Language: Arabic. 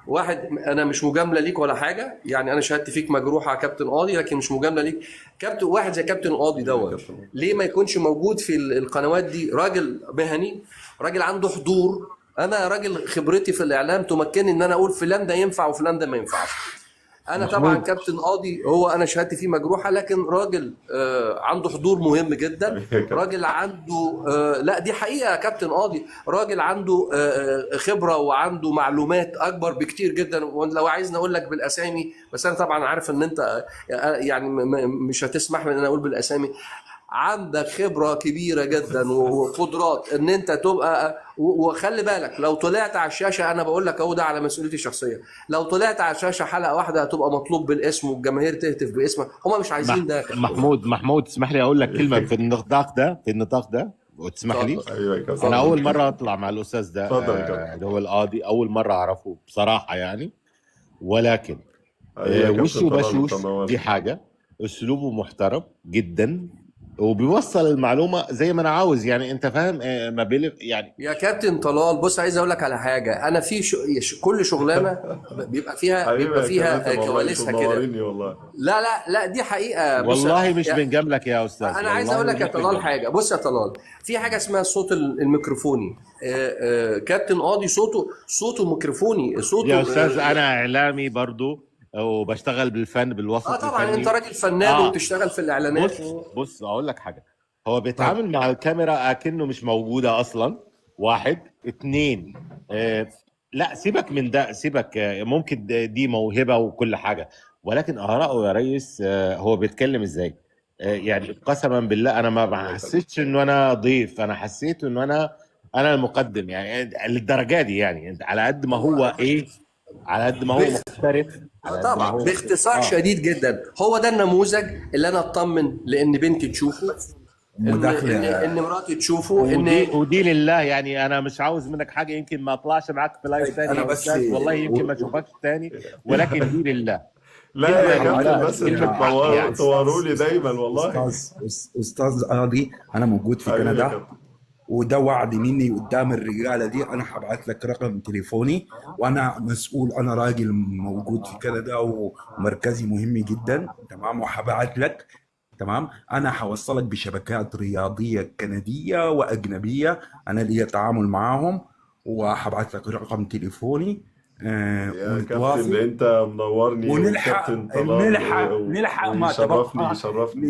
واحد، انا مش مجامله ليك ولا حاجه، يعني انا شهادتي فيك مجروحه يا كابتن قاضي، لكن مش مجامله ليك. كابتن واحد زي كابتن قاضي حبيبي يا دوت، كابتن. ليه ما يكونش موجود في القنوات دي؟ راجل مهني، راجل عنده حضور. انا راجل خبرتي في الاعلام تمكنني ان انا اقول فلان ده ينفع وفلان ده ما ينفعش. انا طبعا محمود، كابتن قاضي هو انا شهادتي فيه مجروحه، لكن راجل عنده حضور مهم جدا. حبيبي يا كابتن. راجل عنده لا دي حقيقه يا كابتن قاضي، راجل عنده خبره وعنده معلومات اكبر بكتير جدا. ولو عايزني اقول لك بالاسامي، بس انا طبعا عارف ان انت يعني مش هتسمح لي ان انا اقول بالاسامي. عندك خبرة كبيرة جدا وقدرات ان انت تبقى وخلي بالك لو طلعت على الشاشة، انا بقول لك اهو ده على مسؤوليتي الشخصية، لو طلعت على الشاشة حلقة واحدة هتبقى مطلوب بالاسم والجماهير تهتف باسمك. هم مش عايزين ده يا كابتن. محمود اسمح لي اقول لك كلمه في النطاق ده وتسمح لي. اتفضل. ايوه يا كابتن. انا اتفضل. اول مره اطلع مع الاستاذ ده، اتفضل يا كابتن. اللي هو القاضي، اول مره اعرفه بصراحه يعني. ولكن ايوه يا كابتن وشه طلال، انت بشوش دي منورني. حاجه، اسلوبه محترم جدا، وبيوصل المعلومه زي ما انا عاوز، يعني انت فاهم، ما بيلف يعني. يا كابتن طلال، بص عايز اقول لك على حاجة. انا في كل شغلانة بيبقى فيها حبيبي يا كابتن، والله انتوا كواليسها كده. منوريني والله. لا لا لا، دي حقيقة. بص والله مش بنجاملك يا استاذ، انا عايز اقول والله لك يا مش طلال بنجاملك. حاجه. بص يا طلال، في حاجه اسمها الصوت الميكروفوني. كابتن قاضي صوته ميكروفوني، يا صوته استاذ انا اعلامي برضو، وبشتغل بالفن، اه بالوسط طبعا انت الفني. راجل فنان اه وبتشتغل في الاعلانات بص اقول لك حاجه. هو اتفضل. بيتعامل مع الكاميرا اكنه مش موجوده اصلا. واحد اتنين، لا سيبك من ده، سيبك، ممكن دي موهبه وكل حاجه، ولكن اراءه يا ريس، هو بيتكلم ازاي؟ يعني قسما بالله انا ما حبيبي يا كابتن. حسيتش انه انا ضيف، انا حسيت انه انا المقدم، يعني للدرجه دي، يعني على قد ما هو هو ايه، على قد ما هو باخ... محترف، على قد ما طبعا هو باختصار اه شديد جدا، هو ده النموذج اللي انا اطمن لان بنتي تشوفه، ان مداخلة. مراتي تشوفه، ان ودي لله، يعني انا مش عاوز منك حاجه، يمكن ما اطلعش معاك في لايف طيب تاني أنا يا بس استاذ، والله يمكن ما اشوفكش تاني، ولكن دي لله، لا كلمه يا حضرتك كابتن، لله، بس انتوا كلمه حق تنوروا يعني. تنوروا لي دايما والله. أستاذ قاضي، أنا موجود في حبيبي يا كندا، كابتن. وده وعد مني قدام الرجالة دي. أنا هبعت لك رقم تليفوني، وأنا مسؤول، أنا راجل موجود في كندا ومركزي مهم جدا، تمام، وهبعت لك. تمام، أنا هوصلك بشبكات رياضية كندية وأجنبية، أنا لي تعامل معاهم، وهبعت لك رقم تليفوني، يا كابتن ونتواصل انت منورني، ونلحق والكابتن طلال نلحق ما ويشرفني تبقى يشرفني.